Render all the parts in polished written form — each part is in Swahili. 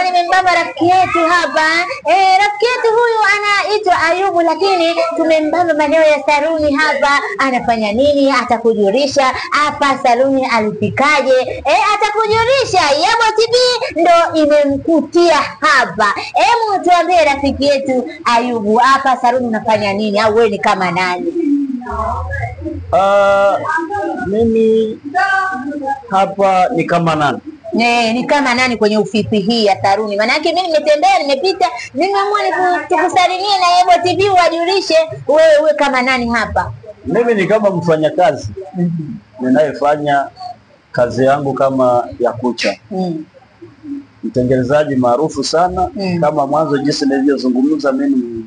Nimembamba rafiki yetu hapa. Rafiki yetu huyu anaitwa Ayubu, lakini tumembamba maeneo ya saluni hapa. Anafanya nini? Atakujulisha hapa saluni alifikaje. Atakujulisha. Yabo TV ndo imemkutia hapa. Hebu tuambie rafiki yetu Ayubu, hapa saluni unafanya nini? Au wewe ni kama nani? Mimi hapa ni kama nani? Ni kama nani kwenye ofisi hii ya saluni? Maana yake mimi nimetembea, nimepita, nimeamua tukusalimie na Yebo TV wajulishe wewe kama nani hapa. Mimi ni kama mfanyakazi. Ninayefanya kazi yangu kama ya kucha. Mtengenezaji maarufu sana. Kama mwanzo jinsi nilivyozungumza, mimi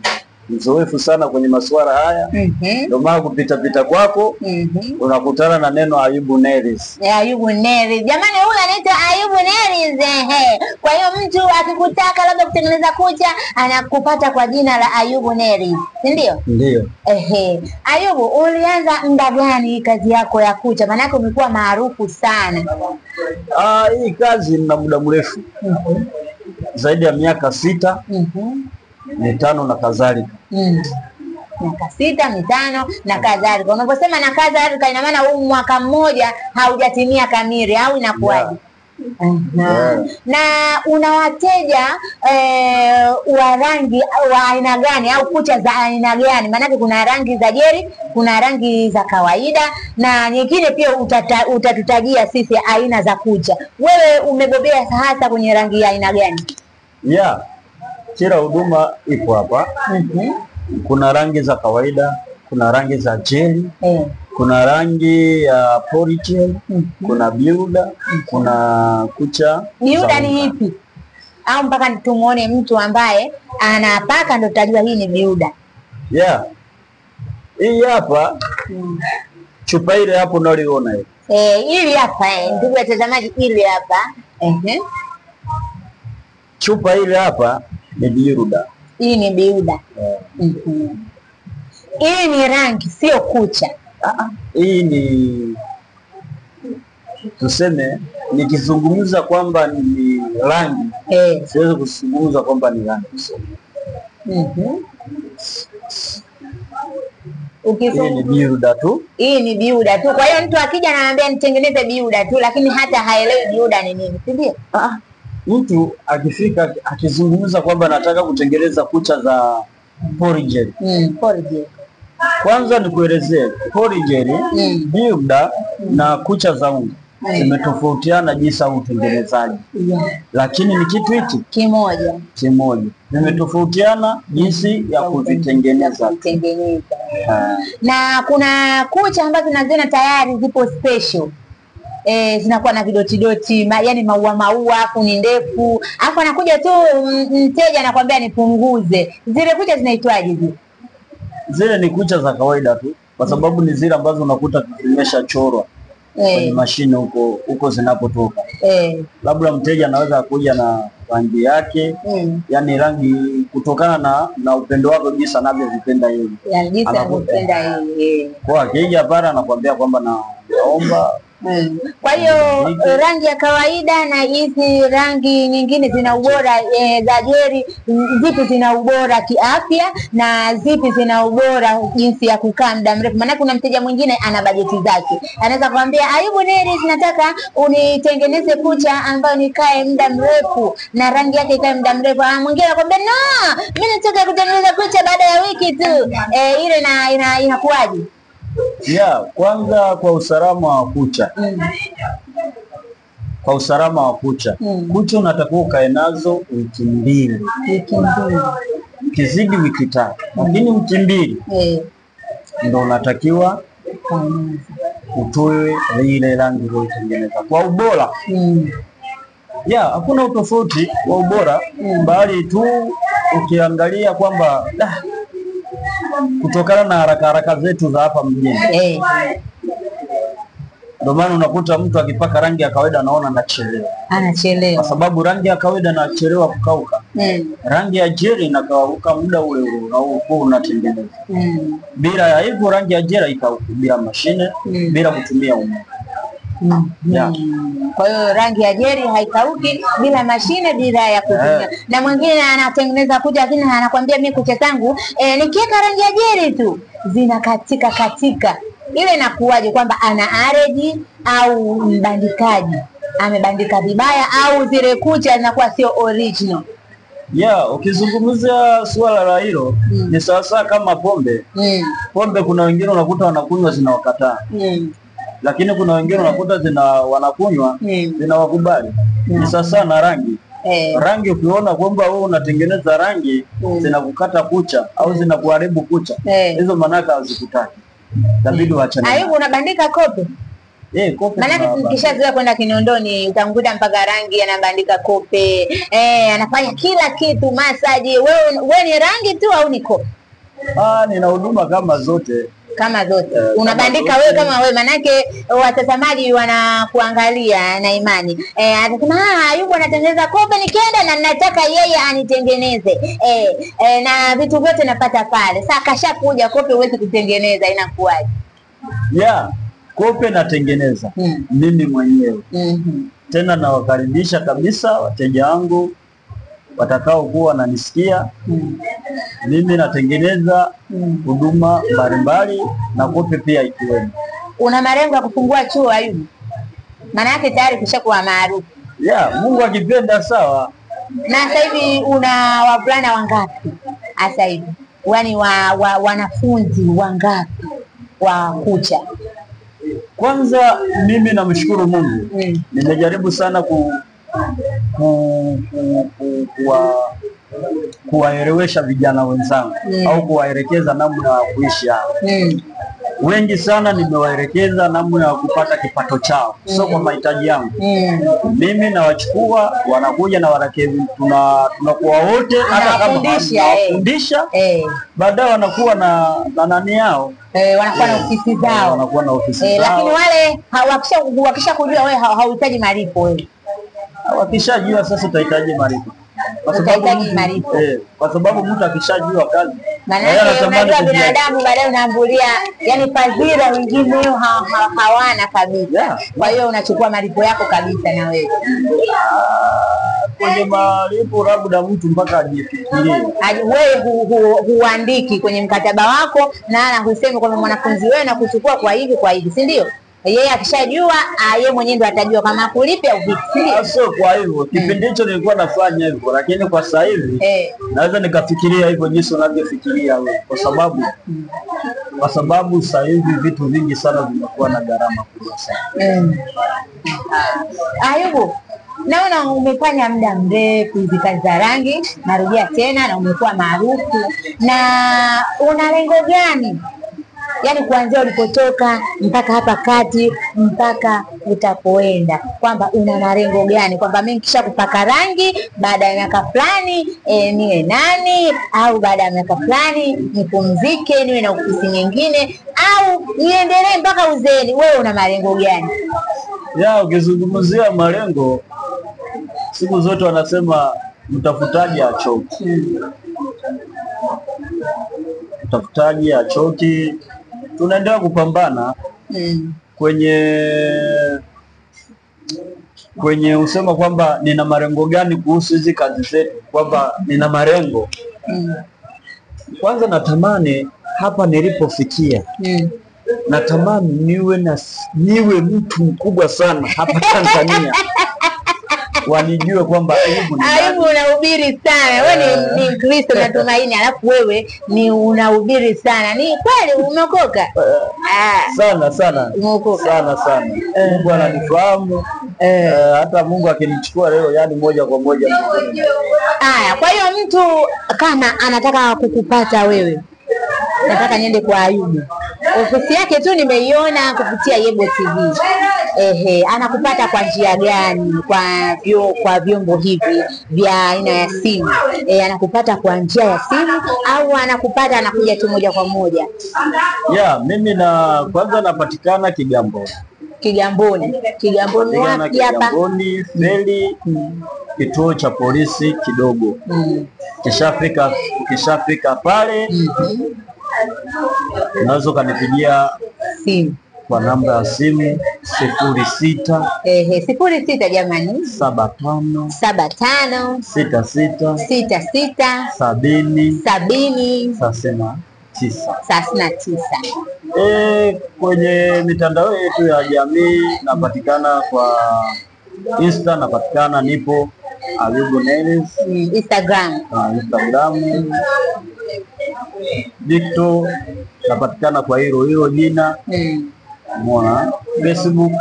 mzoefu sana kwenye masuala haya. Ndio maana kupita kwako unakutana na neno Ayubu Nails. Ayubu Nails. Jamani, huyu anaitwa Ayubu Nails. Kwa hiyo mtu akikutaka labda kutengeneza kucha anakupata kwa jina la Ayubu Nails. Ndio? Ndio. Ayubu, ulianza muda gani kazi yako ya kucha? Maana yake umekuwa maarufu sana. Hii kazi ina muda mrefu. Zaidi ya miaka 6. 5 na kadhalika. Miaka 6, 5 na kadhalika. Unaposema na kadhalika ina maana huu mwaka mmoja haujatimia kamili au inakuwaje? Na una wateja wa rangi wa aina gani au kucha za aina gani? Maana kuna rangi za jeri, kuna rangi za kawaida na nyingine pia utatutajia sisi aina za kucha. Wewe umebobea hasa kwenye rangi ya aina gani? Kila huduma ipo hapa. Kuna rangi za kawaida, kuna rangi za jeli, kuna rangi ya polygel, kuna biuda, kuna kucha. Biuda ni ipi? Au mpaka tumuone mtu ambaye anapaka ndo tutajua hii ni biuda? Hii hapa chupa ile hapo unaliona hiyo. Ili hapa ndugu watazamaji, ili hapa. Chupa ile hapa ni biuda. Hii ni biuda. Hii ni rangi, sio kucha. Hii ni tuseme, nikizungumza kwamba ni rangi, siwezi kuzungumza kwamba ni rangi. Hii ni biuda tu. Hii ni biuda tu. Kwa hiyo mtu akija ananiambia nitengeneze biuda tu, lakini hata haelewi biuda ni nini, si ndio? Mtu akifika akizungumza kwamba nataka kutengeneza kucha za polygel. Polygel. Kwanza nikuelezee polygel, biuda na kucha za unga zimetofautiana jinsi ya utengenezaji. Lakini ni kitu hiki kimoja. Zimetofautiana jinsi ya kuvitengeneza. Na kuna kucha ambazo naziona tayari zipo special. Zinakuwa na vidoti, yani maua afu ni ndefu. Afu anakuja tu mteja anakuambia nipunguze. Zile kucha zinaitwaje zile? Zile ni kucha za kawaida tu, kwa sababu ni zile ambazo unakuta zimeshachorwa kwenye mashine huko zinapotoka. Labda mteja anaweza kuja na rangi yake, yani rangi kutokana na upendo wake jinsi anavyovipenda yeye. Yani jinsi anavyopenda yeye. Kwa akija pale anakuambia kwamba naomba. Kwa hiyo rangi ya kawaida na hizi rangi nyingine zina ubora za jeri, zipi zina ubora kiafya na zipi zina ubora jinsi ya kukaa muda mrefu? Maana kuna mteja mwingine ana bajeti zake. Anaweza kuambia Ayubu Nails, nataka unitengeneze kucha ambayo nikae muda mrefu na rangi yake ikae muda mrefu. Mwingine anakuambia no, mimi nataka kutengeneza kucha baada ya wiki tu. Ile inakuwaje? Kwanza kwa usalama wa kucha. Kwa usalama wa kucha. Kucha unatakiwa ukae nazo wiki 2. Kizidi wiki 3. Lakini wiki 2 ndio unatakiwa utoe ile rangi uliyotengeneza. Kwa ubora. Hakuna utofauti wa ubora, bali tu ukiangalia kwamba kutokana na haraka zetu za hapa mjini. Ndio maana unakuta mtu akipaka rangi ya kawaida anaona anachelewa. Kwa sababu rangi ya kawaida inachelewa kukauka. Rangi ya jeli inakauka muda ule unatengeneza. Bila ya hivyo rangi ya jeli ikauka bila mashine, bila kutumia umeme. Kwa hiyo rangi ya jeri haikauki bila mashine, bila ya kutumia. Na mwingine anatengeneza kucha lakini anakuambia mimi kucha zangu nikiweka rangi ya jeri tu zinakatika katika. Ile inakuwaje, kwamba ana allergy au mbandikaji amebandika vibaya au zile kucha zinakuwa sio original? Ukizungumzia swala la hilo ni sawasawa kama pombe. Pombe kuna wengine unakuta wanakunywa zinawakataa. Lakini kuna wengine unakuta wanakunywa zinawakubali. Ni sawasawa na rangi. Rangi ukiona kwamba wewe unatengeneza rangi zinakukata kucha au zinakuharibu kucha, hizo manaka hazikutaki. Inabidi uachane. Ayubu, unabandika kope? Kope. Maana tukishazoea kwenda Kinondoni utamkuta mpaka rangi anabandika kope. Anafanya kila kitu, massage. Wewe ni rangi tu au ni kope? Nina huduma kama zote. Kama zote. Unabandika wewe kama wewe, manake watazamaji wanakuangalia na imani. Atasema Ayubu anatengeneza kope, nikienda na nataka yeye anitengeneze. Na vitu vyote napata pale. Sasa kashakuja kope huwezi kutengeneza, inakuwaje? Kope natengeneza mimi mwenyewe. Tena nawakaribisha kabisa wateja wangu watakao kuwa wananisikia. Mimi natengeneza huduma mbalimbali na kope pia ikiwemo. Una malengo ya kufungua chuo Ayubu? Maana yake tayari kishakuwa maarufu. Mungu akipenda sawa. Na sasa hivi una wavulana wangapi sasa hivi? Yaani wanafunzi wangapi wa kucha? Kwanza mimi namshukuru Mungu. Nimejaribu sana kuwaelewesha vijana wenzangu au kuwaelekeza namna ya kuishi hapa. Wengi sana nimewaelekeza namna ya kupata kipato chao, sio kwa mahitaji yangu. Mimi nawachukua, wanakuja na tunakuwa wote, hata kama nawafundisha, baadaye wanakuwa na nani yao, wanakuwa na ofisi zao, wanakuwa na ofisi zao. Lakini wale wakisha kujua wewe hauhitaji malipo wewe. Wakishajua sasa utahitaji malipo. Kwa sababu mtu akishajua kazi, maana unajua binadamu baadaye unaambulia, yani fadhila wengine hawana kabisa. Kwa hiyo unachukua malipo yako kabisa na wewe. Kwenye malipo labda mtu mpaka ajifikirie. Wewe huandiki kwenye mkataba wako na anasema kwamba mwanafunzi wewe na kuchukua kwa hivi, si ndio? Yeye akishajua yeye mwenyewe ndo atajua kama kulipe au vipi. Sio kwa hivyo. Kipindi hicho nilikuwa nafanya hivyo, lakini kwa sasa hivi naweza nikafikiria hivyo jinsi unavyofikiria wewe, kwa sababu sasa hivi vitu vingi sana vimekuwa na gharama kubwa sana. Ayubu, naona umefanya muda mrefu hizi kazi za rangi, narudia tena, na umekuwa maarufu, na una lengo gani? Yaani kuanzia ulipotoka mpaka hapa kati mpaka utapoenda, kwamba una malengo gani? Kwamba mimi kisha kupaka rangi baada ya miaka fulani niwe nani, au baada ya miaka fulani nipumzike niwe na ofisi nyingine, au niendelee mpaka uzeeni? Wewe una malengo gani? Ukizungumzia malengo, siku zote wanasema mtafutaji achoki. Mtafutaji achoki. Tunaendelea kupambana kwenye usema kwamba nina malengo gani kuhusu hizi kazi zetu, kwamba nina malengo. Kwanza natamani hapa nilipofikia, natamani niwe mtu mkubwa sana hapa Tanzania. Wanijue kwamba Ayubu unahubiri sana. Wewe ni Kristo na tumaini, alafu wewe ni unahubiri sana. Ni kweli umeokoka? Sana sana. Umeokoka sana. Mungu ananifahamu. Hata Mungu akinichukua leo, yani moja kwa moja. Kwa hiyo mtu kama anataka kukupata wewe, nataka niende kwa Ayubu, ofisi yake tu nimeiona kupitia Yebo TV. Anakupata kwa njia gani? Kwa vyombo hivi vya aina ya simu. Anakupata kwa njia ya simu au anakupata anakuja tu moja kwa moja? Mimi kwanza napatikana Kigamboni. Kigamboni wapi hapa? Kigamboni Feli, kituo cha polisi kidogo. Ukishafika pale unaweza kanipigia simu kwa namba ya simu 06 06 jamani 75 66 70 70 39. Kwenye mitandao yetu ya jamii napatikana kwa Insta, napatikana nipo Ayubu Nails. Instagram. TikTok napatikana kwa hilo jina. Umeona? Facebook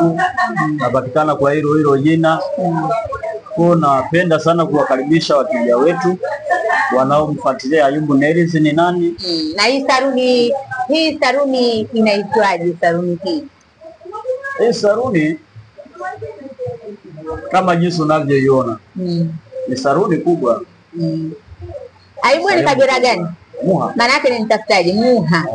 napatikana kwa hilo jina. Kwa napenda sana kuwakaribisha wateja wetu wanaomfuatilia Ayubu Nails ni nani. Na hii saruni inaitwaje saruni hii? Hii saruni kama jinsi unavyoiona ni saruni kubwa. Ayubu ni kabila gani? Muha. Maana yake ni mtafutaji Muha.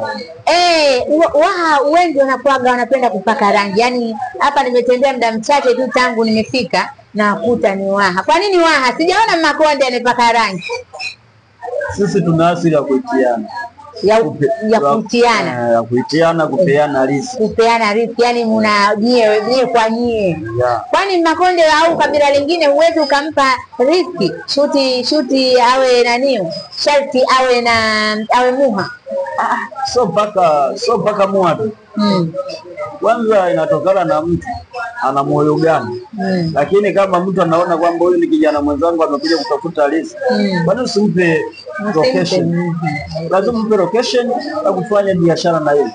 Waha wengi wanapenda kupaka rangi. Yaani hapa nimetembea muda mchache tu tangu nimefika na kuta ni Waha. Kwa nini Waha? Sijaona Makonde anapaka rangi. Sisi tuna asili ya kuitiana. Kuitiana, kupeana riski. Yaani mna nyie kwa nyie. Kwani Makonde au kabila lingine huwezi ukampa riski? Shuti awe nani? Sharti awe Muha. So mpaka Muha tu. Kwanza inatokana na mtu ana moyo gani. Lakini kama mtu anaona kwamba huyu ni kijana mwenzangu amekuja kutafuta riziki, bado usimpe location. Lazima umpe location na kufanya biashara na yeye.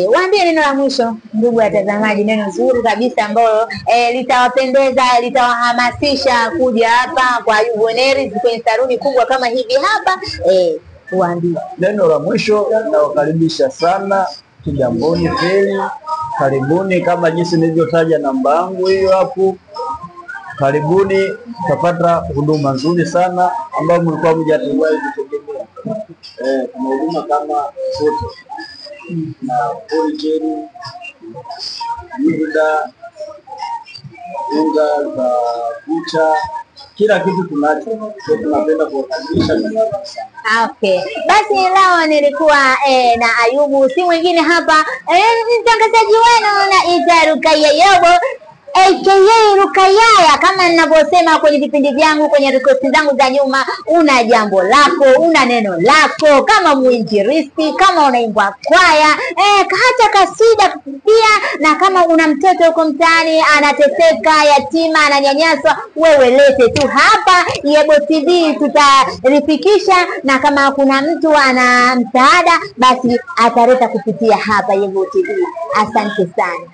Waambie neno la mwisho ndugu watazamaji, neno zuri kabisa ambalo litawapendeza, litawahamasisha kuja hapa kwa Ayubu Nails kwenye saruni kubwa kama hivi hapa. Waambie neno la mwisho, nawakaribisha sana Kigamboni Feri. Karibuni, kama jinsi nilivyotaja namba yangu hiyo hapo. Karibuni, utapata huduma nzuri sana ambayo mlikuwa mjategemea. Kuna huduma kama sote na polijeni, muda, unga za kucha, kila kitu tunacho. Tunapenda kuwakaribisha. Okay. Basi leo nilikuwa na Ayubu, si mwingine hapa mtangazaji wenu naitwa Rukaya Yobo aka Rukayaya. Kama ninavyosema kwenye vipindi vyangu, kwenye request zangu za nyuma, una jambo lako, una neno lako, kama muinjilisti, kama unaimba kwaya, hata kasida pia, na kama una mtoto huko mtaani anateseka, yatima, ananyanyaswa, wewe lete tu hapa Yebo TV, tutalifikisha. Na kama kuna mtu ana msaada, basi ataleta kupitia hapa Yebo TV. Asante sana.